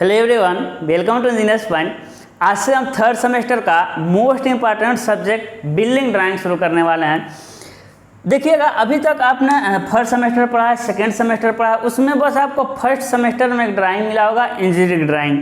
Hello everyone, welcome to engineers point. आज से हम थर्ड सेमेस्टर का most important subject building drawing शुरू करने वाले हैं। देखिएगा, अभी तक आपने फर्स्ट सेमेस्टर पढ़ा है, सेकेंड सेमेस्टर पढ़ा है, उसमें बस आपको फर्स्ट सेमेस्टर में एक ड्राइंग मिला होगा, इंजीनियरिंग ड्राइंग।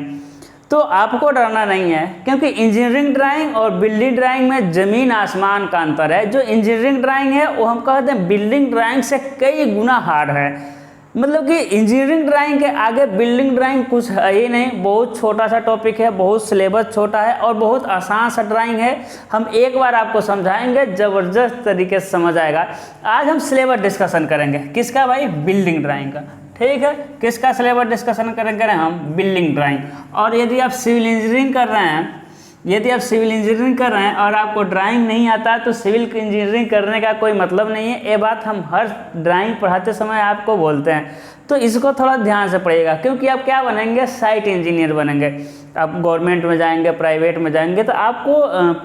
तो आपको डरना नहीं है, क्योंकि इंजीनियरिंग ड्राइंग और बिल्डिंग ड्राइंग में ज़मीन आसमान का अंतर है। जो इंजीनियरिंग ड्राइंग है वो हम कहते हैं बिल्डिंग ड्राइंग से कई गुना हार्ड है। मतलब कि इंजीनियरिंग ड्राइंग के आगे बिल्डिंग ड्राइंग कुछ है ही नहीं। बहुत छोटा सा टॉपिक है, बहुत सिलेबस छोटा है और बहुत आसान सा ड्राइंग है। हम एक बार आपको समझाएंगे, ज़बरदस्त तरीके से समझ आएगा। आज हम सिलेबस डिस्कशन करेंगे, किसका भाई? बिल्डिंग ड्राइंग का। ठीक है, किसका सिलेबस डिस्कशन करेंगे हम? Building drawing. और यदि आप सिविल इंजीनियरिंग कर रहे हैं, और आपको ड्राइंग नहीं आता तो सिविल इंजीनियरिंग करने का कोई मतलब नहीं है। ये बात हम हर ड्राइंग पढ़ाते समय आपको बोलते हैं, तो इसको थोड़ा ध्यान से पढ़िएगा। क्योंकि आप क्या बनेंगे? साइट इंजीनियर बनेंगे। आप गवर्नमेंट में जाएंगे, प्राइवेट में जाएंगे, तो आपको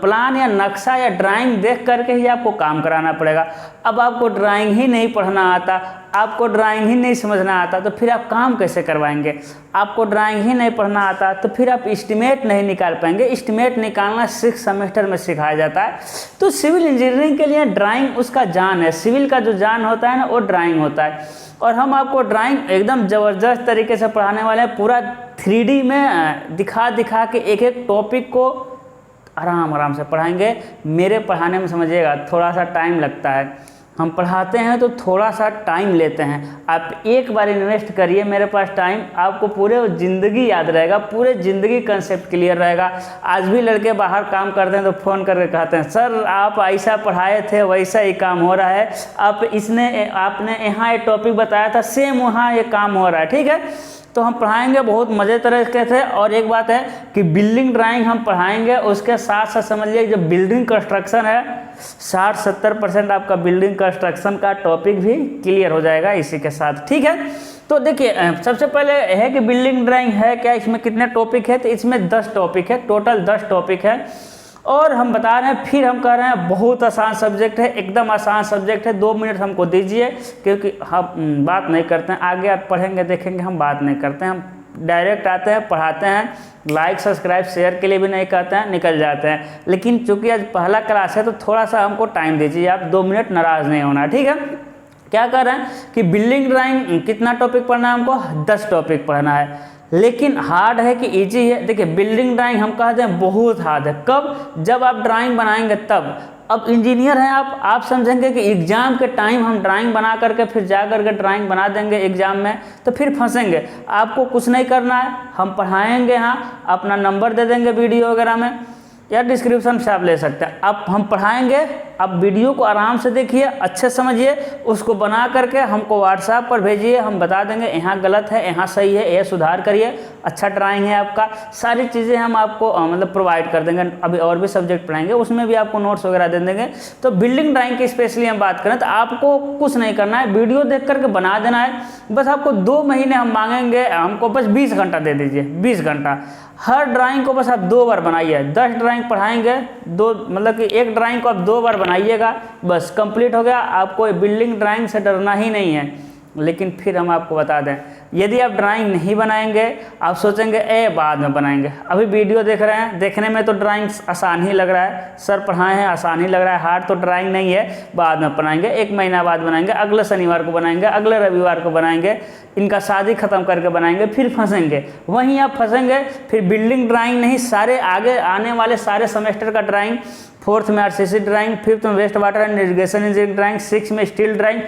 प्लान या नक्शा या ड्राइंग देख करके ही आपको काम कराना पड़ेगा। अब आपको ड्राइंग ही नहीं पढ़ना आता, आपको ड्राइंग ही नहीं समझना आता, तो फिर आप काम कैसे करवाएंगे? आपको ड्राइंग ही नहीं पढ़ना आता तो फिर आप एस्टिमेट नहीं निकाल पाएंगे। एस्टिमेट निकालना 6 सेमेस्टर में सिखाया जाता है। तो सिविल इंजीनियरिंग के लिए ड्राइंग उसका जान है। सिविल का जो जान होता है ना, वो ड्राइंग होता है। और हम आपको ड्राइंग एकदम ज़बरदस्त तरीके से पढ़ाने वाले हैं। पूरा 3D में दिखा के एक एक टॉपिक को आराम से पढ़ाएंगे। मेरे पढ़ाने में समझिएगा थोड़ा सा टाइम लगता है। हम पढ़ाते हैं तो थोड़ा सा टाइम लेते हैं। आप एक बार इन्वेस्ट करिए मेरे पास टाइम, आपको पूरे ज़िंदगी याद रहेगा, पूरे ज़िंदगी कंसेप्ट क्लियर रहेगा। आज भी लड़के बाहर काम करते हैं तो फ़ोन करके कहते हैं, सर आप ऐसा पढ़ाए थे वैसा ही काम हो रहा है, आपने यहाँ एक टॉपिक बताया था, सेम वहाँ ये काम हो रहा है। ठीक है, तो हम पढ़ाएंगे बहुत मज़े तरीके से। और एक बात है कि बिल्डिंग ड्राइंग हम पढ़ाएंगे, उसके साथ साथ समझिए जो बिल्डिंग कंस्ट्रक्शन है 60-70% आपका बिल्डिंग कंस्ट्रक्शन का टॉपिक भी क्लियर हो जाएगा इसी के साथ। ठीक है, तो देखिए सबसे पहले है कि बिल्डिंग ड्राइंग है क्या, इसमें कितने टॉपिक है? तो इसमें 10 टॉपिक है, टोटल 10 टॉपिक है। और हम बता रहे हैं, फिर हम कह रहे हैं बहुत आसान सब्जेक्ट है, एकदम आसान सब्जेक्ट है। 2 मिनट हमको दीजिए, क्योंकि हम बात नहीं करते हैं। आगे आप पढ़ेंगे देखेंगे, हम बात नहीं करते हैं, हम डायरेक्ट आते हैं, पढ़ाते हैं। लाइक सब्सक्राइब शेयर के लिए भी नहीं कहते हैं, निकल जाते हैं। लेकिन चूंकि आज पहला क्लास है तो थोड़ा सा हमको टाइम दीजिए। आप 2 मिनट नाराज़ नहीं होना। ठीक है, क्या कर रहे हैं कि बिल्डिंग ड्राइंग कितना टॉपिक पढ़ना है हमको? 10 टॉपिक पढ़ना है। लेकिन हार्ड है कि इजी है? देखिए बिल्डिंग ड्राइंग हम कहते हैं बहुत हार्ड है। कब? जब आप ड्राइंग बनाएंगे तब। अब इंजीनियर हैं आप समझेंगे कि एग्जाम के टाइम हम ड्राइंग बना करके फिर जा करके ड्राइंग बना देंगे एग्जाम में, तो फिर फंसेंगे। आपको कुछ नहीं करना है, हम पढ़ाएंगे, यहाँ अपना नंबर दे देंगे वीडियो वगैरह में या डिस्क्रिप्शन से आप ले सकते हैं। अब हम पढ़ाएंगे, आप वीडियो को आराम से देखिए, अच्छे समझिए, उसको बना करके हमको व्हाट्सएप पर भेजिए। हम बता देंगे यहाँ गलत है, यहाँ सही है, ये सुधार करिए। अच्छा ड्राइंग है आपका, सारी चीज़ें हम आपको मतलब प्रोवाइड कर देंगे। अभी और भी सब्जेक्ट पढ़ाएंगे, उसमें भी आपको नोट्स वगैरह दे देंगे। तो बिल्डिंग ड्राइंग की स्पेशली हम बात करें तो आपको कुछ नहीं करना है, वीडियो देख करके बना देना है। बस आपको 2 महीने हम मांगेंगे, हमको बस 20 घंटा दे दीजिए, 20 घंटा। हर ड्राइंग को बस आप 2 बार बनाइए। 10 ड्राइंग पढ़ाएंगे, मतलब कि एक ड्राइंग को आप 2 बार बनाइएगा, बस कंप्लीट हो गया। आपको बिल्डिंग ड्राइंग से डरना ही नहीं है। लेकिन फिर हम आपको बता दें, यदि आप ड्राइंग नहीं बनाएंगे, आप सोचेंगे बाद में बनाएंगे। अभी वीडियो देख रहे हैं, देखने में तो ड्राइंग आसान ही लग रहा है, सर पढ़ाए हैं आसान ही लग रहा है, हार्ड तो ड्राइंग नहीं है। बाद में बनाएंगे, 1 महीना बाद बनाएंगे, अगले शनिवार को बनाएंगे, अगले रविवार को बनाएंगे, इनका शादी खत्म करके बनाएंगे, फिर फंसेंगे। वहीं आप फंसेंगे। फिर बिल्डिंग ड्राइंग नहीं, सारे आगे आने वाले सारे सेमेस्टर का ड्राइंग, 4th में आरसीसी ड्राइंग, 5th में waste water and irrigation engineering drawing, 6th में स्टील ड्राइंग।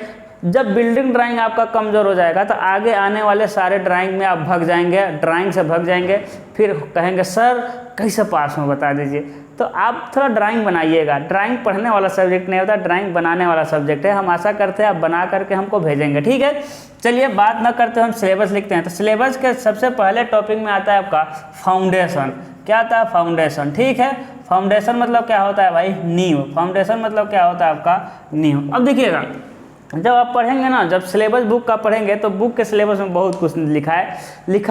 जब बिल्डिंग ड्राइंग आपका कमज़ोर हो जाएगा तो आगे आने वाले सारे ड्राइंग में आप भग जाएंगे, ड्राइंग से भग जाएंगे। फिर कहेंगे सर कैसे पास में बता दीजिए। तो आप थोड़ा ड्राइंग बनाइएगा। ड्राइंग पढ़ने वाला सब्जेक्ट नहीं होता, ड्राइंग बनाने वाला सब्जेक्ट है। हम आशा करते हैं आप बना करके हमको भेजेंगे। ठीक है, चलिए बात ना करते हम सिलेबस लिखते हैं। तो सिलेबस के सबसे पहले टॉपिक में आता है आपका फाउंडेशन। क्या आता है? फाउंडेशन। ठीक है, फाउंडेशन मतलब क्या होता है भाई? नींव। फाउंडेशन मतलब क्या होता है आपका? नींव। अब देखिएगा, जब आप पढ़ेंगे ना, जब सिलेबस बुक का पढ़ेंगे तो बुक के सिलेबस में बहुत कुछ लिखा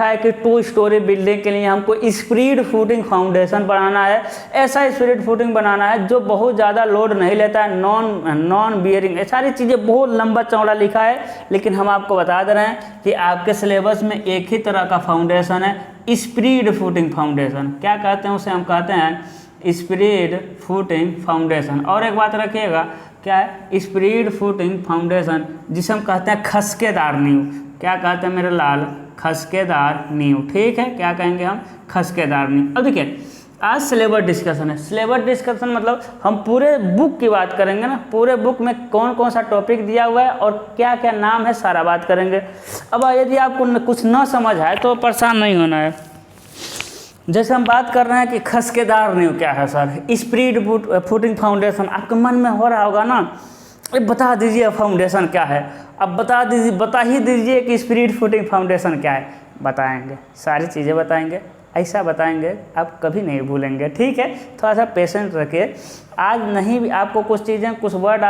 है कि 2 स्टोरी बिल्डिंग के लिए हमको स्प्रीड फुटिंग फाउंडेशन बनाना है। ऐसा स्प्रीड फुटिंग बनाना है जो बहुत ज़्यादा लोड नहीं लेता है, नॉन बियरिंग, सारी चीज़ें बहुत लंबा चौड़ा लिखा है। लेकिन हम आपको बता दे रहे हैं कि आपके सिलेबस में एक ही तरह का फाउंडेशन है, स्प्रेड फुटिंग फाउंडेशन, क्या कहते हैं उसे, हम कहते हैं स्प्रेड फुटिंग फाउंडेशन। और एक बात रखिएगा, क्या है स्प्रेड फुटिंग फाउंडेशन, जिसे हम कहते हैं खसकेदार नींव। क्या कहते हैं मेरे लाल, खसकेदार नींव, ठीक है, क्या कहेंगे हम, खसकेदार नींव। अब देखिए आज सिलेबस डिस्कशन है। सिलेबस डिस्कशन मतलब हम पूरे बुक की बात करेंगे ना, पूरे बुक में कौन कौन सा टॉपिक दिया हुआ है और क्या क्या नाम है, सारा बात करेंगे। अब यदि आपको कुछ न समझ आए तो परेशान नहीं होना है। जैसे हम बात कर रहे हैं कि खसकेदार नींव क्या है सर, स्प्रेड फुटिंग फाउंडेशन, आपके मन में हो रहा होगा ना, बता दीजिए फाउंडेशन क्या है। अब बता ही दीजिए कि स्प्रेड फुटिंग फाउंडेशन क्या है। बताएंगे, सारी चीज़ें बताएंगे, ऐसा बताएंगे आप कभी नहीं भूलेंगे, ठीक है। थोड़ा सा पेशेंस रखिए। आज नहीं भी आपको कुछ चीज़ें, कुछ वर्ड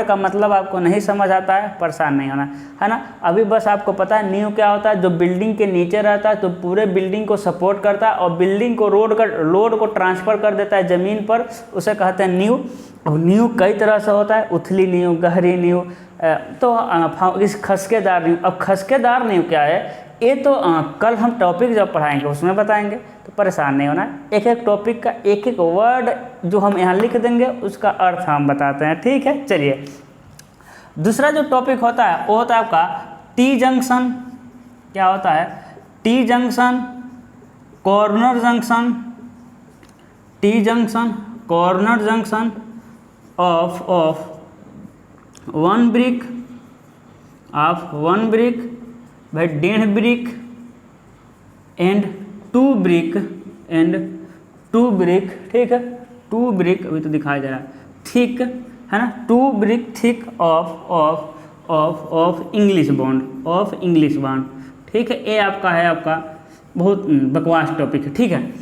का मतलब आपको नहीं समझ आता है, परेशान नहीं होना है ना। अभी बस आपको पता है नींव क्या होता है, जो बिल्डिंग के नीचे रहता है तो पूरे बिल्डिंग को सपोर्ट करता है और बिल्डिंग को लोड को ट्रांसफ़र कर देता है ज़मीन पर, उसे कहते हैं नींव। अब नींव कई तरह से होता है, उथली नींव, गहरी नींव, तो इस खसकेदार नींव। अब खसकेदार नींव क्या है, ये तो कल हम टॉपिक जब पढ़ाएंगे उसमें बताएंगे, तो परेशान नहीं होना। एक एक टॉपिक का एक एक वर्ड जो हम यहाँ लिख देंगे उसका अर्थ हम बताते हैं, ठीक है। चलिए दूसरा जो टॉपिक होता है वो होता है आपका टी जंक्शन। क्या होता है, T junction, corner junction, T junction, corner junction of one brick, भाई 1.5 ब्रिक एंड 2 ब्रिक, ठीक है, 2 ब्रिक, अभी तो दिखाई दे रहा है, थिक है ना, 2 brick thick of English bond, ठीक है। ये आपका है, आपका बहुत बकवास टॉपिक है, ठीक है।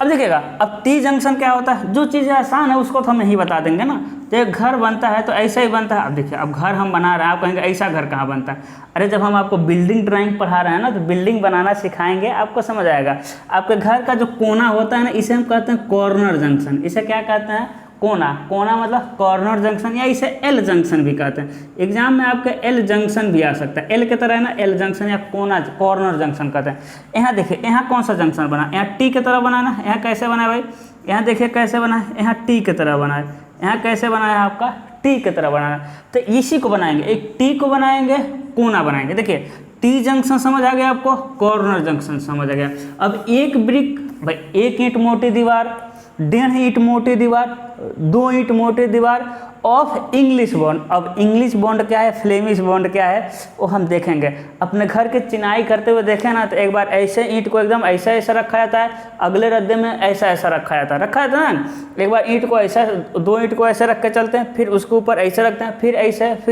अब देखिएगा, अब टी जंक्शन क्या होता है, जो चीज़ें आसान है उसको तो हम नहीं बता देंगे ना। तो एक घर बनता है तो ऐसा ही बनता है। अब देखिए, अब घर हम बना रहे हैं, आप कहेंगे ऐसा घर कहाँ बनता है। अरे जब हम आपको बिल्डिंग ड्राइंग पढ़ा रहे हैं ना, तो बिल्डिंग बनाना सिखाएंगे, आपको समझ आएगा। आपके घर का जो कोना होता है ना, इसे हम कहते हैं कॉर्नर जंक्शन। इसे क्या कहते हैं, कोना मतलब कॉर्नर जंक्शन, या इसे एल जंक्शन भी कहते हैं। एग्जाम में आपके एल जंक्शन भी आ सकता है, एल के तरह है ना, एल जंक्शन या कॉर्नर जंक्शन कहते हैं। यहाँ देखिए, यहाँ कौन सा जंक्शन बना, यहाँ टी की तरह बना ना, यहाँ कैसे बना है भाई, यहाँ देखिए कैसे बना है, यहाँ टी की तरह बना है, यहाँ कैसे बना है आपका टी की तरह बना है। तो इसी को बनाएंगे, एक टी को बनाएंगे, कोना बनाएंगे। देखिए टी जंक्शन समझ आ गया आपको, कॉर्नर जंक्शन समझ आ गया। अब एक ब्रिक, भाई 1 ईंट मोटी दीवार, 1.5 ईंट मोटी दीवार, 2 ईंट मोटी दीवार ऑफ इंग्लिश बॉन्ड। अब इंग्लिश बॉन्ड क्या है, फ्लेमिश बॉन्ड क्या है, वो हम देखेंगे। अपने घर के चिनाई करते हुए देखें ना, तो एक बार ऐसे ईंट को एकदम ऐसा रखा जाता है, अगले रद्दे में ऐसा रखा जाता है ना। एक बार ईंट को ऐसा, 2 ईंट को ऐसे रख के चलते हैं, फिर उसके ऊपर ऐसे रखते हैं, फिर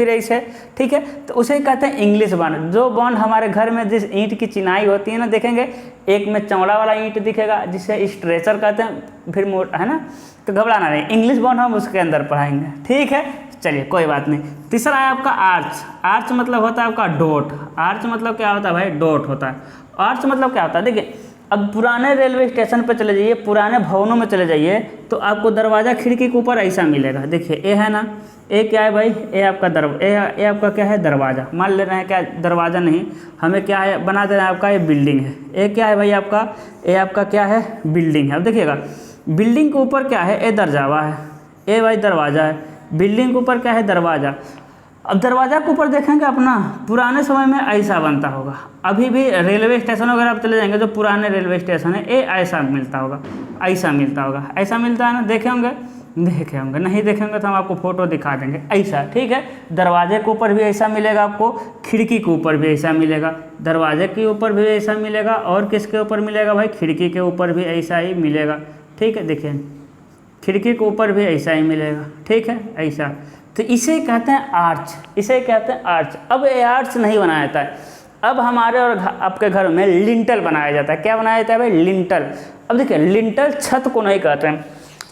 ऐसे, ठीक है। तो उसे कहते हैं इंग्लिश बॉन्ड। जो बॉन्ड हमारे घर में जिस ईंट की चिनाई होती है ना, देखेंगे एक में चौड़ा वाला ईंट दिखेगा जिसे स्ट्रेचर कहते हैं, फिर है ना, तो घबराना नहीं, इंग्लिश बॉन्ड हम उसके अंदर पढ़ाएंगे, ठीक है। चलिए कोई बात नहीं। तीसरा है आपका आर्च मतलब होता है आपका डॉट। आर्च मतलब क्या होता है भाई, डॉट होता है। आर्च मतलब क्या होता है, देखिए अब पुराने रेलवे स्टेशन पे चले जाइए, पुराने भवनों में चले जाइए, तो आपको दरवाज़ा खिड़की के ऊपर ऐसा मिलेगा। देखिए ये है ना, ये क्या है भाई, ये आपका ये आपका क्या है, दरवाज़ा। मान ले रहे हैं क्या, दरवाज़ा नहीं, हमें क्या है बना दे रहे हैं, आपका ये बिल्डिंग है। ये क्या है भाई आपका, ये आपका क्या है, बिल्डिंग है। अब देखिएगा बिल्डिंग के ऊपर क्या है, ये दरवाज़ा है, ये भाई दरवाज़ा है। बिल्डिंग के ऊपर क्या है, दरवाज़ा। अब दरवाज़ा के ऊपर देखेंगे अपना, पुराने समय में ऐसा बनता होगा। अभी भी रेलवे स्टेशन वगैरह आप चले जाएंगे, जो पुराने रेलवे स्टेशन है, ये ऐसा मिलता होगा, ऐसा मिलता है ना। देखे होंगे, नहीं देखेंगे तो हम आपको फोटो दिखा देंगे, ऐसा, ठीक है। दरवाजे के ऊपर भी ऐसा मिलेगा आपको, खिड़की के ऊपर भी ऐसा मिलेगा, दरवाजे के ऊपर भी ऐसा मिलेगा, और किसके ऊपर मिलेगा भाई, खिड़की के ऊपर भी ऐसा ही मिलेगा, ठीक है। देखिए खिड़की के ऊपर भी ऐसा ही मिलेगा, ठीक है, ऐसा। तो इसे कहते हैं आर्च, अब ये आर्च नहीं बनाया जाता है, अब हमारे और आपके घर में लिंटल बनाया जाता है। क्या बनाया जाता है भाई, लिंटल। अब देखिए लिंटल छत को नहीं कहते हैं,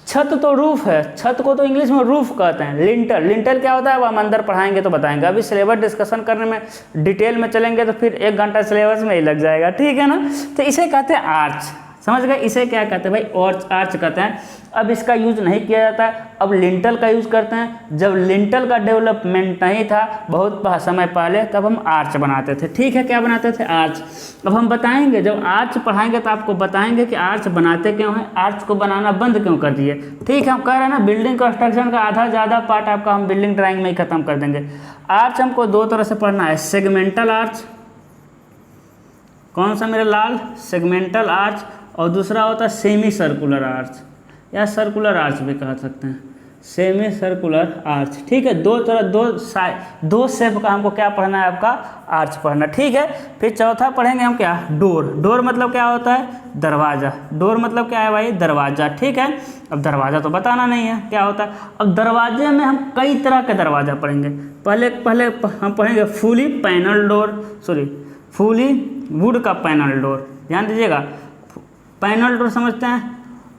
छत तो रूफ है, छत को तो इंग्लिश में रूफ कहते हैं। लिंटल क्या होता है, अब हम अंदर पढ़ाएंगे तो बताएंगे। अभी सिलेबस डिस्कशन करने में डिटेल में चलेंगे तो फिर 1 घंटा सिलेबस में ही लग जाएगा, ठीक है ना। तो इसे कहते हैं आर्च, समझ गए, इसे क्या कहते हैं भाई, और आर्च कहते हैं। अब इसका यूज नहीं किया जाता है, अब लिंटल का यूज करते हैं। जब लिंटल का डेवलपमेंट नहीं था बहुत समय पहले, तब हम आर्च बनाते थे। ठीक है, क्या बनाते थे, आर्च। अब हम बताएंगे, जब आर्च पढ़ाएंगे तो आपको बताएंगे कि आर्च बनाते क्यों हैं, आर्च को बनाना बंद क्यों कर दिए। ठीक है, हम कह रहे हैं ना बिल्डिंग कंस्ट्रक्शन का आधा ज़्यादा पार्ट आपका हम बिल्डिंग ड्राइंग में ही खत्म कर देंगे। आर्च हमको दो तरह से पढ़ना है, सेगमेंटल आर्च, कौन सा मेरे लाल, सेगमेंटल आर्च, और दूसरा होता है सेमी सर्कुलर आर्च या सर्कुलर आर्च भी कह सकते हैं, सेमी सर्कुलर आर्च। ठीक है, दो तरह दो शेप का हमको क्या पढ़ना है, आपका आर्च पढ़ना। ठीक है, फिर चौथा पढ़ेंगे हम क्या, डोर। डोर मतलब क्या होता है, दरवाज़ा। डोर मतलब क्या है भाई, दरवाज़ा। ठीक है, अब दरवाज़ा तो बताना नहीं है क्या होता है। अब दरवाजे में हम कई तरह के दरवाज़ा पढ़ेंगे। पहले हम पढ़ेंगे fully panel door, sorry fully would का पैनल डोर। ध्यान दीजिएगा, पैनल डोर समझते हैं,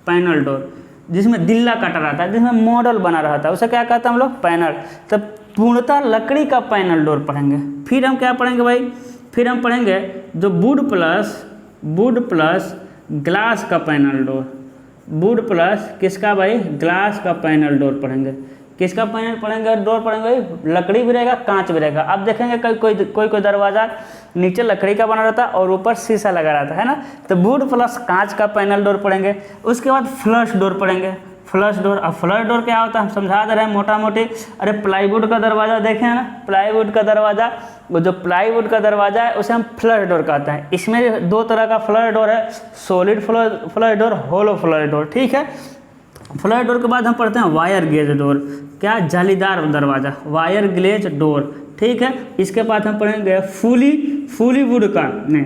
पैनल डोर जिसमें दिल्ला कटा रहता है, जिसमें मॉडल बना रहता है, उसे क्या कहते हैं हम लोग, पैनल। तब पूर्णतः लकड़ी का पैनल डोर पढ़ेंगे। फिर हम क्या पढ़ेंगे भाई, फिर हम पढ़ेंगे जो वुड प्लस ग्लास का पैनल डोर। वुड प्लस किसका भाई, ग्लास का पैनल डोर पढ़ेंगे। किसका पैनल पढ़ेंगे, डोर पढ़ेंगे भाई, लकड़ी भी रहेगा कांच भी रहेगा। आप देखेंगे कोई दरवाज़ा नीचे लकड़ी का बना रहता है और ऊपर शीशा लगा रहता है ना, तो वुड प्लस कांच का पैनल डोर पढ़ेंगे। उसके बाद फ्लश डोर पढ़ेंगे, फ्लश डोर। अब फ्लश डोर क्या होता है, हम समझा दे रहे हैं मोटा मोटी। अरे प्लाईवुड का दरवाज़ा देखे हैं ना, प्लाईवुड का दरवाज़ा, वो जो प्लाईवुड का दरवाज़ा है उसे हम फ्लश डोर कहते हैं। इसमें दो तरह का फ्लश डोर है, सॉलिड फ्लश डोर, होलो फ्लश डोर। ठीक है, फ्लश डोर के बाद हम पढ़ते हैं वायर गेज डोर, क्या, जालीदार दरवाज़ा, वायर ग्लेज डोर। ठीक है, इसके बाद हम पढ़ेंगे फुली वुड का नहीं,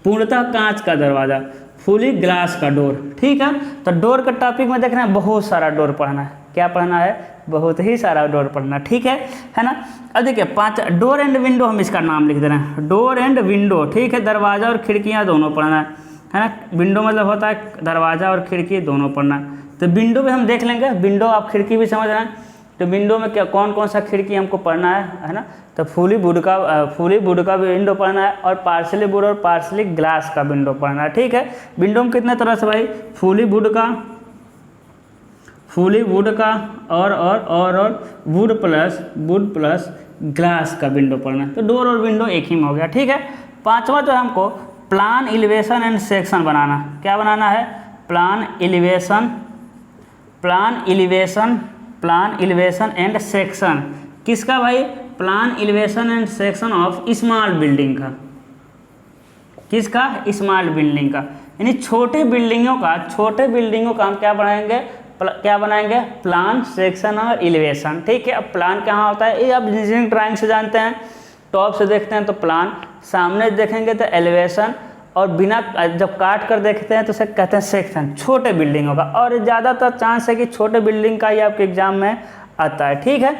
पूर्णतः कांच का दरवाज़ा, फुली ग्लास का डोर। ठीक है, तो डोर का टॉपिक में देखना है, बहुत सारा डोर पढ़ना है। क्या पढ़ना है, बहुत ही सारा डोर पढ़ना। ठीक है ना। अब देखिए 5 डोर एंड विंडो, हम इसका नाम लिख दे रहे हैं, डोर एंड विंडो। ठीक है, दरवाज़ा और खिड़कियाँ दोनों पढ़ना है ना। विंडो मतलब होता है दरवाज़ा और खिड़की दोनों पढ़ना। तो विंडो भी हम देख लेंगे, विंडो आप खिड़की भी समझ रहे हैं, तो विंडो में क्या कौन सा खिड़की हमको पढ़ना है ना। तो फुली वुड का विंडो पढ़ना है, और पार्सली वुड और पार्सली ग्लास का विंडो पढ़ना है। ठीक है, विंडो में कितने तरह से भाई, फुली वुड का और वुड प्लस ग्लास का विंडो पढ़ना है। तो डोर और विंडो एक ही में हो गया। ठीक है, 5वां जो है हमको प्लान एलिवेशन एंड सेक्शन बनाना। क्या बनाना है, प्लान एलिवेशन एंड सेक्शन। किसका भाई, plan elevation and section of small building का। किसका, स्मॉल बिल्डिंग का, यानी छोटे बिल्डिंगों का हम क्या बनाएंगे, प्लान, सेक्शन और एलिवेशन। ठीक है, अब प्लान कहाँ होता है, ये आप इंजीनियरिंग ड्राइंग से जानते हैं, टॉप से देखते हैं तो प्लान, सामने देखेंगे तो एलिवेशन, और बिना जब काट कर देखते हैं तो उसे कहते हैं सेक्शन, छोटे बिल्डिंगों का। और ज़्यादातर चांस है कि छोटे बिल्डिंग का ही आपके एग्जाम में आता है। ठीक है,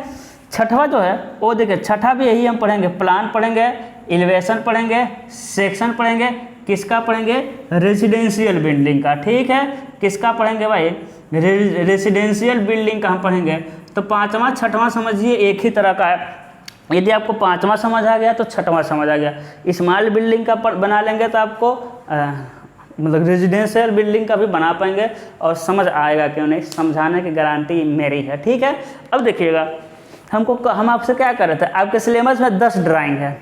6वां जो है वो देखिए, 6ठा भी यही हम पढ़ेंगे, प्लान पढ़ेंगे, एलिवेशन पढ़ेंगे, सेक्शन पढ़ेंगे। किसका पढ़ेंगे, रेजिडेंशियल बिल्डिंग का। ठीक है, किसका पढ़ेंगे भाई, रेजिडेंशियल बिल्डिंग का हम पढ़ेंगे। तो 5वां 6वां समझिए एक ही तरह का है। यदि आपको 5वां समझ आ गया तो 6वां समझ आ गया। स्मॉल बिल्डिंग का बना लेंगे तो आपको मतलब रेजिडेंशियल बिल्डिंग का भी बना पाएंगे, और समझ आएगा क्यों नहीं, समझाने की गारंटी मेरी है। ठीक है, अब देखिएगा हम आपसे क्या कर रहे थे, आपके सिलेबस में 10 ड्राइंग है,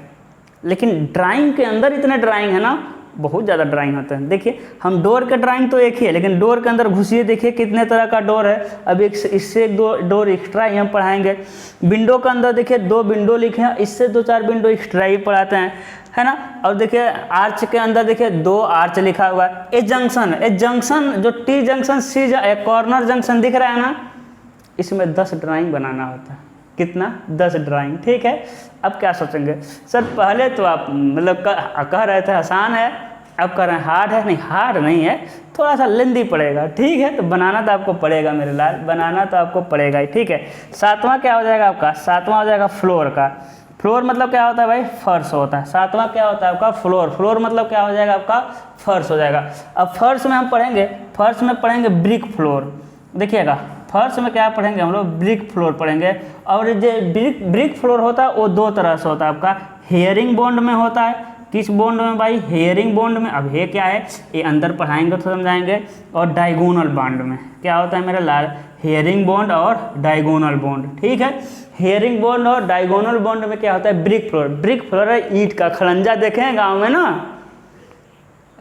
लेकिन ड्राइंग के अंदर इतने ड्राइंग है ना, बहुत ज़्यादा ड्राइंग होते हैं। देखिए हम डोर का ड्राइंग तो एक ही है, लेकिन डोर के अंदर घुसिए, देखिए कितने तरह का डोर है। अब इससे एक दो डोर एक्स्ट्रा ही हम पढ़ाएंगे। विंडो के अंदर देखिए 2 विंडो लिखे हैं, इससे 2-4 विंडो एक्स्ट्रा ही पढ़ाते हैं, है ना। और देखिए आर्च के अंदर देखिए 2 आर्च लिखा हुआ है। ए जंक्शन जो T junction C corner junction दिख रहा है ना, इसमें 10 ड्राइंग बनाना होता है। कितना, 10 ड्राइंग। ठीक है, अब क्या सोचेंगे सर, पहले तो आप मतलब कह रहे थे आसान है, अब कह रहे हैं हार्ड है। नहीं, हार्ड नहीं है, थोड़ा सा लेंदी पड़ेगा। ठीक है, तो बनाना तो आपको पड़ेगा मेरे लाल, बनाना तो आपको पड़ेगा ही। ठीक है, 7वां क्या हो जाएगा आपका, 7वां हो जाएगा फ्लोर का। फ्लोर मतलब क्या होता है भाई, फर्श होता है। 7वां क्या होता है आपका, फ्लोर मतलब क्या हो जाएगा आपका, फर्श हो जाएगा। अब फर्श में हम पढ़ेंगे ब्रिक फ्लोर। देखिएगा फर्श में क्या पढ़ेंगे हम लोग, ब्रिक फ्लोर पढ़ेंगे। और जो ब्रिक फ्लोर होता है वो 2 तरह से होता है आपका, हेयरिंग बॉन्ड में होता है, किस बॉन्ड में भाई, हेयरिंग बॉन्ड में। अब ये क्या है, ये अंदर पढ़ाएंगे तो समझाएंगे। और डायगोनल बॉन्ड में क्या होता है मेरा लाल, हेयरिंग बॉन्ड और डायगोनल बॉन्ड, ठीक है। हेयरिंग बॉन्ड और डायगोनल बॉन्ड में क्या होता है, ब्रिक फ्लोर। ब्रिक फ्लोर है ईंट का, खड़ंजा देखे हैं गाँव में ना,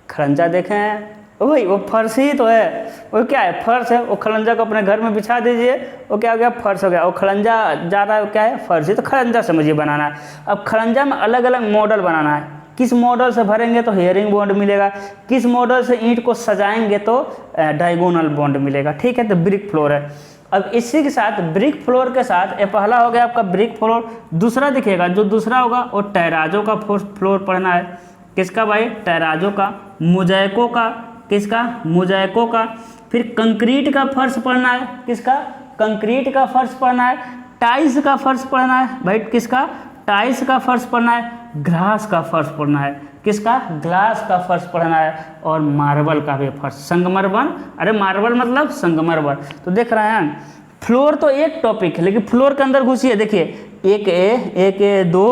खड़ंजा देखे हैं, वही वो फर्श ही तो है, वो क्या है फर्श है। वो खड़ंजा को अपने घर में बिछा दीजिए, वो क्या हो गया फर्श हो गया। वो खड़ंजा जा रहा है क्या है फर्श ही, तो खड़ंजा से मुझे बनाना है। अब खड़ंजा में अलग अलग मॉडल बनाना है, किस मॉडल से भरेंगे तो हेयरिंग बॉन्ड मिलेगा, किस मॉडल से ईंट को सजाएंगे तो डायगोनल बॉन्ड मिलेगा, ठीक है। तो ब्रिक फ्लोर है। अब इसी के साथ ब्रिक फ्लोर के साथ ये पहला हो गया आपका ब्रिक फ्लोर। दूसरा दिखेगा, जो दूसरा होगा वो टैराजो का फ्लोर पढ़ना है। किसका भाई, टैराजो का। मोज़ेको का, किसका, मोज़ेको का। फिर कंक्रीट का फर्श पढ़ना है, किसका, कंक्रीट का फर्श पढ़ना है। टाइल्स का फर्श पढ़ना है भाई, किसका, टाइल्स का फर्श पढ़ना है। ग्लास का फर्श पढ़ना है, किसका, ग्लास का फर्श पढ़ना है। और मार्बल का भी फर्श, संगमरमर, अरे मार्बल मतलब संगमरमर। तो देख रहे हैं फ्लोर तो एक टॉपिक है, लेकिन फ्लोर के अंदर घुसिए, देखिए एक ए 2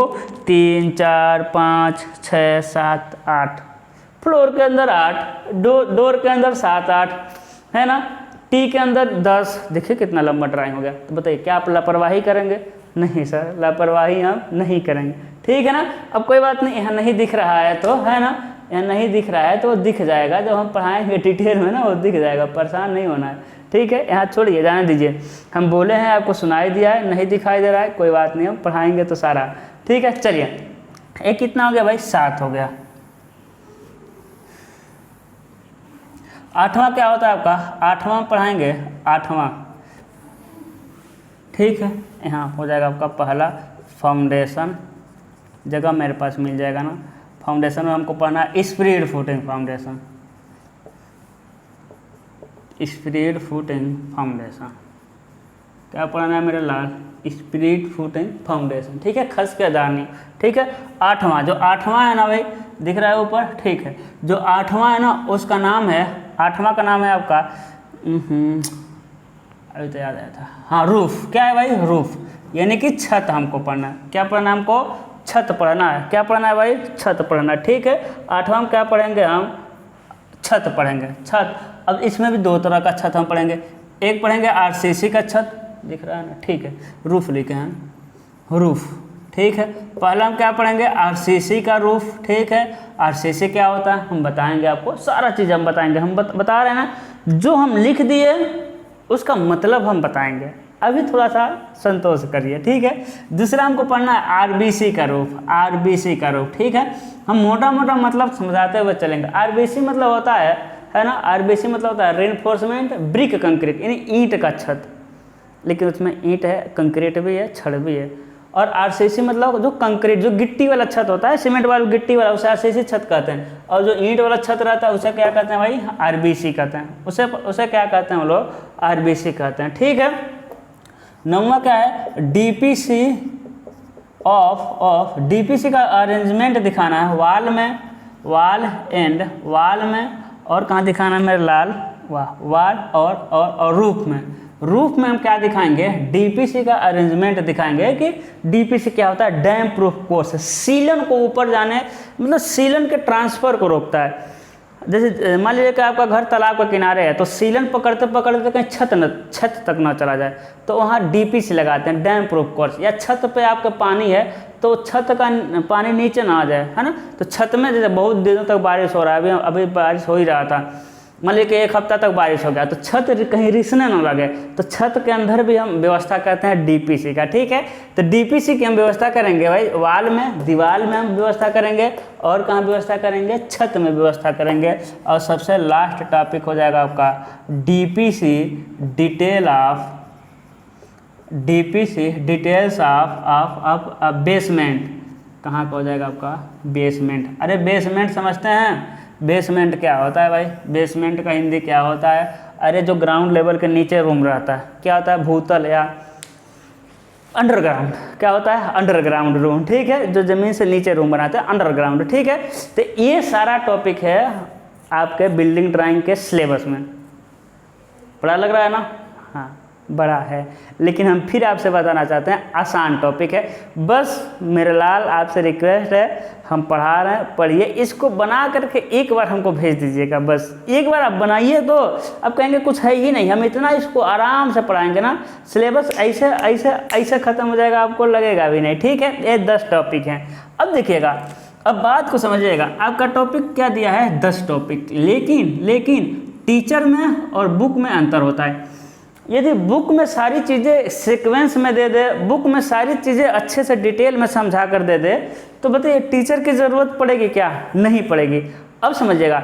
3 4 5 6 7 8, फ्लोर के अंदर 8, डोर के अंदर 7 8 है ना, टी के अंदर 10। देखिए कितना लंबा ड्राइंग हो गया। तो बताइए क्या आप लापरवाही करेंगे, नहीं सर लापरवाही हम नहीं करेंगे, ठीक है ना। अब कोई बात नहीं, यहाँ नहीं दिख रहा है तो है ना, यहाँ नहीं दिख रहा है तो दिख जाएगा, जब हम पढ़ाएंगे डिटेल में ना वो दिख जाएगा, परेशान नहीं होना है, ठीक है। यहाँ छोड़िए, जाने दीजिए, हम बोले हैं आपको सुनाई दिया है, नहीं दिखाई दे रहा है कोई बात नहीं, हम पढ़ाएंगे तो सारा, ठीक है। चलिए एक कितना हो गया भाई, 7 हो गया। 8वां क्या होता है आपका, 8वां पढ़ाएंगे, 8वां, ठीक है। यहाँ हो जाएगा आपका पहला फाउंडेशन, जगह मेरे पास मिल जाएगा ना। फाउंडेशन में हमको पढ़ना है spread footing foundation, spread footing foundation. क्या पढ़ना है मेरे लाल, स्प्रेड फुटिंग फाउंडेशन, ठीक है। खस के दानी, ठीक है। 8वां, जो 8वां है ना भाई, दिख रहा है ऊपर, ठीक है। जो 8वां है ना उसका नाम है, 8वां का नाम है आपका, अभी तो याद आया था, हाँ रूफ। क्या है भाई, रूफ, यानी कि छत हमको पढ़ना है। क्या पढ़ना है हमको, छत पढ़ना है। क्या पढ़ना है भाई, छत पढ़ना है, ठीक है। 8वां में क्या पढ़ेंगे हम, छत पढ़ेंगे, छत। अब इसमें भी 2 तरह का छत हम पढ़ेंगे, एक पढ़ेंगे आरसीसी का छत, दिख रहा है ना, ठीक है, रूफ लिखे हैं, रूफ, ठीक है। पहला हम क्या पढ़ेंगे, आरसीसी का रूफ, ठीक है। आरसीसी क्या होता है हम बताएंगे आपको, सारा चीज़ हम बताएंगे, हम बता रहे हैं ना, जो हम लिख दिए उसका मतलब हम बताएंगे, अभी थोड़ा सा संतोष करिए, ठीक है। दूसरा हमको पढ़ना है आरबीसी का रूफ, आरबीसी का रूफ, ठीक है। हम मोटा मोटा मतलब समझाते हुए चलेंगे। आरबीसी मतलब होता है ना, आरबीसी मतलब होता है रेनफोर्समेंट ब्रिक कंक्रीट, यानी ईंट का छत, लेकिन उसमें ईंट है, कंक्रीट भी है, छड़ भी है। और आरसीसी मतलब जो कंक्रीट, जो गिट्टी वाला छत होता है, सीमेंट वाला गिट्टी वाला, उसे आरसीसी छत कहते हैं। और जो ईंट वाला छत रहता है उसे क्या कहते हैं भाई, आरबीसी कहते हैं, उसे क्या कहते हैं वो लोग, आरबीसी कहते हैं, ठीक है। 9वां क्या है, डीपीसी ऑफ डीपीसी का अरेंजमेंट दिखाना है वाल में, वाल में, और कहाँ दिखाना है मेरे लाल, वाल और रूफ में। रूफ में हम क्या दिखाएंगे, डीपीसी का अरेंजमेंट दिखाएंगे कि डीपीसी क्या होता है, डैम प्रूफ कोर्स, सीलन को ऊपर जाने, मतलब सीलन के ट्रांसफर को रोकता है। जैसे मान लीजिए कि आपका घर तालाब के किनारे है, तो सीलन पकड़ते पकड़ते कहीं छत तक ना चला जाए, तो वहाँ डीपीसी लगाते हैं, डैम प्रूफ कोर्स। या छत पे आपका पानी है तो छत का पानी नीचे ना आ जाए, है ना। तो छत में जैसे बहुत दिनों तक बारिश हो रहा है, अभी बारिश हो ही रहा था, मान लीजिए कि 1 हफ्ता तक बारिश हो गया, तो छत कहीं रिसने ना लगे, तो छत के अंदर भी हम व्यवस्था करते हैं डीपीसी का, ठीक है। तो डीपीसी की हम व्यवस्था करेंगे भाई, वाल में, दीवार में हम व्यवस्था करेंगे, और कहाँ व्यवस्था करेंगे, छत में व्यवस्था करेंगे। और सबसे लास्ट टॉपिक हो जाएगा आपका डीपीसी डिटेल्स ऑफ बेसमेंट। कहाँ का हो जाएगा आपका, बेसमेंट। अरे बेसमेंट समझते हैं, बेसमेंट क्या होता है भाई, बेसमेंट का हिंदी क्या होता है, अरे जो ग्राउंड लेवल के नीचे रूम रहता है, क्या होता है, भूतल या अंडरग्राउंड, क्या होता है, अंडरग्राउंड रूम, ठीक है। जो ज़मीन से नीचे रूम बनाते हैं, अंडरग्राउंड, ठीक है। तो ये सारा टॉपिक है आपके बिल्डिंग ड्राइंग के सिलेबस में, पता लग रहा है ना, हाँ। बड़ा है, लेकिन हम फिर आपसे बताना चाहते हैं आसान टॉपिक है। बस मेरे लाल आपसे रिक्वेस्ट है, हम पढ़ा रहे हैं, पढ़िए, इसको बना करके एक बार हमको भेज दीजिएगा। बस एक बार आप बनाइए तो अब कहेंगे कुछ है ही नहीं, हम इतना इसको आराम से पढ़ाएंगे ना, सिलेबस ऐसे ऐसे ऐसे ख़त्म हो जाएगा, आपको लगेगा भी नहीं। ठीक है, ये 10 टॉपिक हैं। अब देखिएगा, अब बात को समझिएगा, आपका टॉपिक क्या दिया है, 10 टॉपिक, लेकिन टीचर में और बुक में अंतर होता है। यदि बुक में सारी चीज़ें सीक्वेंस में दे दे, बुक में सारी चीज़ें अच्छे से डिटेल में समझा कर दे दे, तो बताइए टीचर की ज़रूरत पड़ेगी क्या? नहीं पड़ेगी। अब समझिएगा,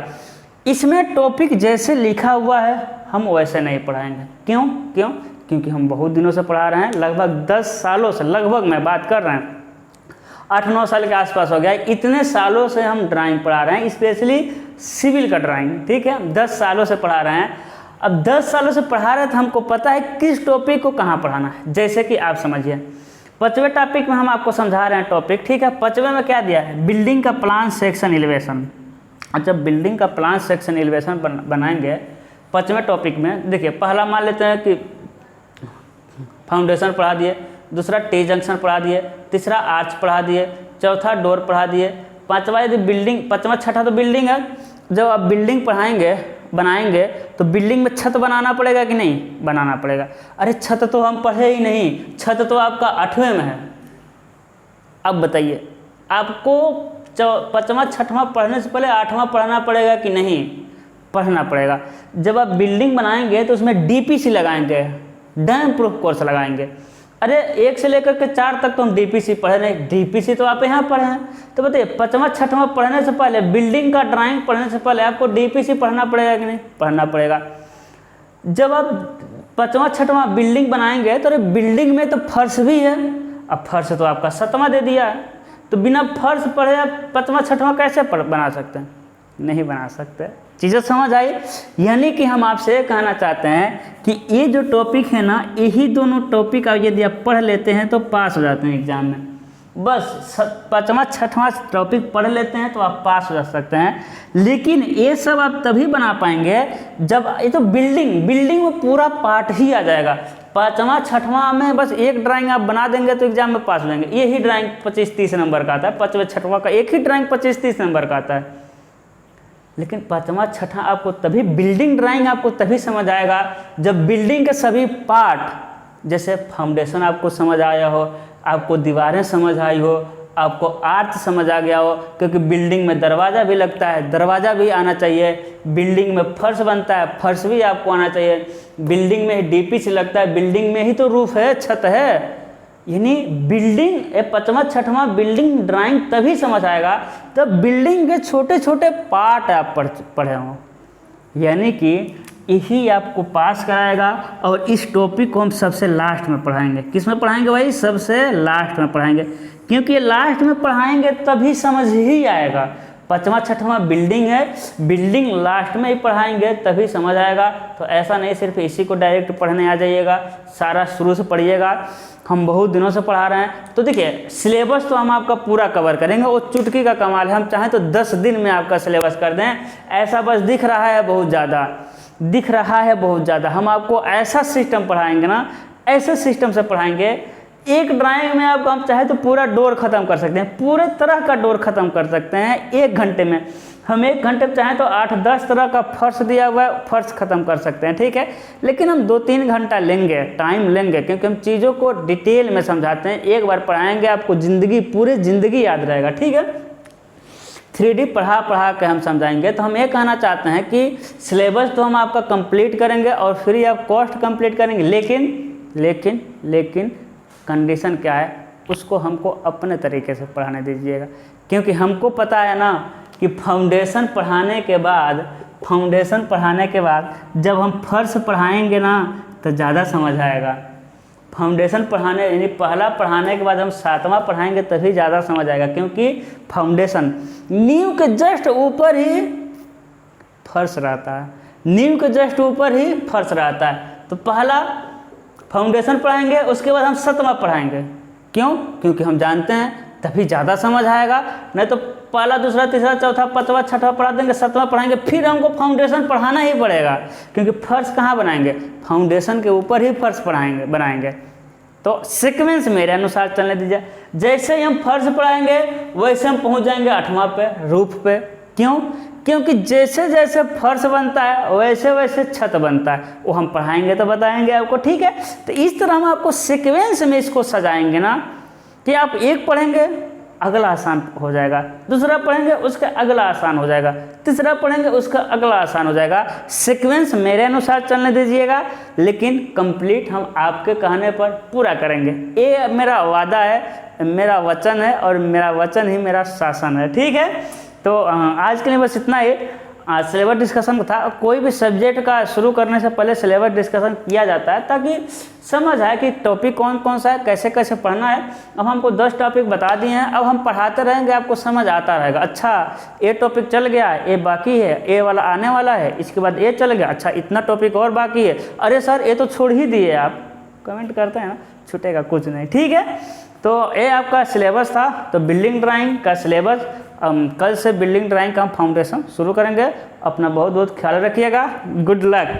इसमें टॉपिक जैसे लिखा हुआ है हम वैसे नहीं पढ़ाएंगे। क्यों? क्योंकि हम बहुत दिनों से पढ़ा रहे हैं, लगभग 10 सालों से, लगभग मैं बात कर रहे हैं 8-9 साल के आसपास हो गया, इतने सालों से हम ड्राइंग पढ़ा रहे हैं, स्पेशली सिविल का ड्राइंग। ठीक है, 10 सालों से पढ़ा रहे हैं। अब 10 सालों से पढ़ा रहे हैं तो हमको पता है किस टॉपिक को कहाँ पढ़ाना है। जैसे कि आप समझिए, 5वें टॉपिक में हम आपको समझा रहे हैं टॉपिक। ठीक है, 5वें में क्या दिया है, बिल्डिंग का प्लान सेक्शन एलिवेशन। अच्छा, बिल्डिंग का प्लान सेक्शन एलिवेशन बनाएंगे 5वें टॉपिक में। देखिए, पहला मान लेते हैं कि फाउंडेशन पढ़ा दिए, दूसरा टी जंक्शन पढ़ा दिए, तीसरा आर्च पढ़ा दिए, चौथा डोर पढ़ा दिए, 5वां यदि बिल्डिंग, 5वां 6ठा तो बिल्डिंग है। जब आप बिल्डिंग बनाएंगे तो बिल्डिंग में छत बनाना पड़ेगा कि नहीं? बनाना पड़ेगा। अरे छत तो हम पढ़े ही नहीं, छत तो आपका 8वें में है। अब बताइए, आपको 5वां 6वां पढ़ने से पहले 8वां पढ़ना पड़ेगा कि नहीं? पढ़ना पड़ेगा। जब आप बिल्डिंग बनाएंगे तो उसमें DPC लगाएंगे, डैम प्रूफ कोर्स लगाएंगे। अरे 1 से लेकर के 4 तक तो हम DPC पढ़े नहीं, DPC तो आप यहाँ पढ़े हैं। तो बताइए 5वां 6वां पढ़ने से पहले, बिल्डिंग का ड्राइंग पढ़ने से पहले आपको DPC पढ़ना पड़ेगा कि नहीं? पढ़ना पड़ेगा। जब आप 5वां 6वां बिल्डिंग बनाएंगे तो अरे बिल्डिंग में तो फर्श भी है। अब फर्श तो आपका 7वां दे दिया है, तो बिना फर्श पढ़े आप 5वां 6वां कैसे बना सकते हैं? नहीं बना सकते। चीज़ें समझ आई? यानी कि हम आपसे कहना चाहते हैं कि ये जो टॉपिक है ना, यही दोनों टॉपिक यदि आप पढ़ लेते हैं तो पास हो जाते हैं एग्जाम में। बस 5वां 6वां टॉपिक पढ़ लेते हैं तो आप पास हो जा सकते हैं। लेकिन ये सब आप तभी बना पाएंगे जब, ये तो बिल्डिंग में पूरा पार्ट ही आ जाएगा। 5वां 6वां में बस एक ड्राइंग आप बना देंगे तो एग्जाम में पास हो जाएंगे। यही ड्राइंग 25-30 नंबर का आता है, 5वें 6वां का एक ही ड्राइंग 25-30 नंबर का आता है। लेकिन 5वां 6वां आपको तभी, बिल्डिंग ड्राइंग आपको तभी समझ आएगा जब बिल्डिंग के सभी पार्ट, जैसे फाउंडेशन आपको समझ आया हो, आपको दीवारें समझ आई हो, आपको आर्च समझ आ गया हो, क्योंकि बिल्डिंग में दरवाज़ा भी लगता है, दरवाज़ा भी आना चाहिए। बिल्डिंग में फर्श बनता है, फर्श भी आपको आना चाहिए। बिल्डिंग में DPC लगता है, बिल्डिंग में ही तो रूफ है, छत है। यानी बिल्डिंग, 5वां 6वां बिल्डिंग ड्राइंग तभी समझ आएगा तब बिल्डिंग के छोटे छोटे पार्ट आप पढ़े हों। यानी कि यही आपको पास कराएगा। और इस टॉपिक को हम सबसे लास्ट में पढ़ाएंगे। किस में पढ़ाएंगे भाई? सबसे लास्ट में पढ़ाएंगे, क्योंकि लास्ट में पढ़ाएंगे तभी समझ ही आएगा। 5वां 6वां बिल्डिंग है, बिल्डिंग लास्ट में ही पढ़ाएंगे तभी समझ आएगा। तो ऐसा नहीं सिर्फ इसी को डायरेक्ट पढ़ने आ जाइएगा, सारा शुरू से पढ़िएगा। हम बहुत दिनों से पढ़ा रहे हैं। तो देखिए, सिलेबस तो हम आपका पूरा कवर करेंगे, वो चुटकी का कमाल है। हम चाहें तो 10 दिन में आपका सिलेबस कर दें। ऐसा बस दिख रहा है बहुत ज़्यादा, हम आपको ऐसा सिस्टम पढ़ाएंगे ना, ऐसे सिस्टम से पढ़ाएंगे, एक ड्राइंग में आपको हम चाहे तो पूरा डोर ख़त्म कर सकते हैं, पूरे तरह का डोर ख़त्म कर सकते हैं 1 घंटे में। हम 1 घंटे में चाहें तो 8-10 तरह का फर्श दिया हुआ है, फर्श ख़त्म कर सकते हैं। ठीक है, लेकिन हम 2-3 घंटा लेंगे, टाइम लेंगे, क्योंकि हम चीज़ों को डिटेल में समझाते हैं। एक बार पढ़ाएंगे आपको पूरी ज़िंदगी याद रहेगा। ठीक है, 3D पढ़ा के हम समझाएंगे। तो हम ये कहना चाहते हैं कि सिलेबस तो हम आपका कंप्लीट करेंगे और फ्री ऑफ कॉस्ट कंप्लीट करेंगे, लेकिन कंडीशन क्या है, उसको हमको अपने तरीके से पढ़ाने दीजिएगा। क्योंकि हमको पता है ना कि फाउंडेशन पढ़ाने के बाद जब हम फर्श पढ़ाएंगे ना तो ज़्यादा समझ आएगा। फाउंडेशन पढ़ाने, यानी पहला पढ़ाने के बाद हम 7वां पढ़ाएंगे तभी ज़्यादा समझ आएगा। क्योंकि फाउंडेशन, नींव के जस्ट ऊपर ही फर्श रहता है, तो पहला फाउंडेशन पढ़ाएंगे, उसके बाद हम 7वां पढ़ाएंगे। क्यों? क्योंकि हम जानते हैं तभी ज़्यादा समझ आएगा। नहीं तो पहला दूसरा तीसरा चौथा पाँचवा छठवा पढ़ा देंगे, सातवां पढ़ाएंगे, फिर हमको फाउंडेशन पढ़ाना ही पड़ेगा, क्योंकि फर्श कहाँ बनाएंगे, फाउंडेशन के ऊपर ही फर्श बनाएंगे। तो सीक्वेंस मेरे अनुसार चलने दीजिए। जैसे ही हम फर्श पढ़ाएंगे वैसे हम पहुंच जाएंगे 8वां पे, रूफ पे। क्यों? क्योंकि जैसे जैसे फर्श बनता है वैसे वैसे छत बनता है, वो हम पढ़ाएंगे तो बताएंगे आपको, ठीक है। तो इस तरह हम आपको सीक्वेंस में इसको सजाएंगे ना, कि आप एक पढ़ेंगे अगला आसान हो जाएगा, दूसरा पढ़ेंगे उसका अगला आसान हो जाएगा, तीसरा पढ़ेंगे उसका अगला आसान हो जाएगा। सीक्वेंस मेरे अनुसार चलने दीजिएगा, लेकिन कंप्लीट हम आपके कहने पर पूरा करेंगे। ये मेरा वादा है, मेरा वचन है, और मेरा वचन ही मेरा शासन है, ठीक है। तो आज के लिए बस इतना ही। सिलेबस डिस्कशन था। कोई भी सब्जेक्ट का शुरू करने से पहले सिलेबस डिस्कशन किया जाता है, ताकि समझ आए कि टॉपिक कौन कौन सा है, कैसे कैसे पढ़ना है। अब हमको 10 टॉपिक बता दिए हैं, अब हम पढ़ाते रहेंगे, आपको समझ आता रहेगा। अच्छा ये टॉपिक चल गया, ये बाकी है, ये वाला आने वाला है, इसके बाद ये चल गया, अच्छा इतना टॉपिक और बाकी है, अरे सर ये तो छोड़ ही दिए आप। कमेंट करते हैं ना, छूटेगा कुछ नहीं, ठीक है। तो ये आपका सिलेबस था। तो बिल्डिंग ड्राइंग का सिलेबस, कल से बिल्डिंग ड्राइंग का हम फाउंडेशन शुरू करेंगे। अपना बहुत बहुत ख्याल रखिएगा। Good luck.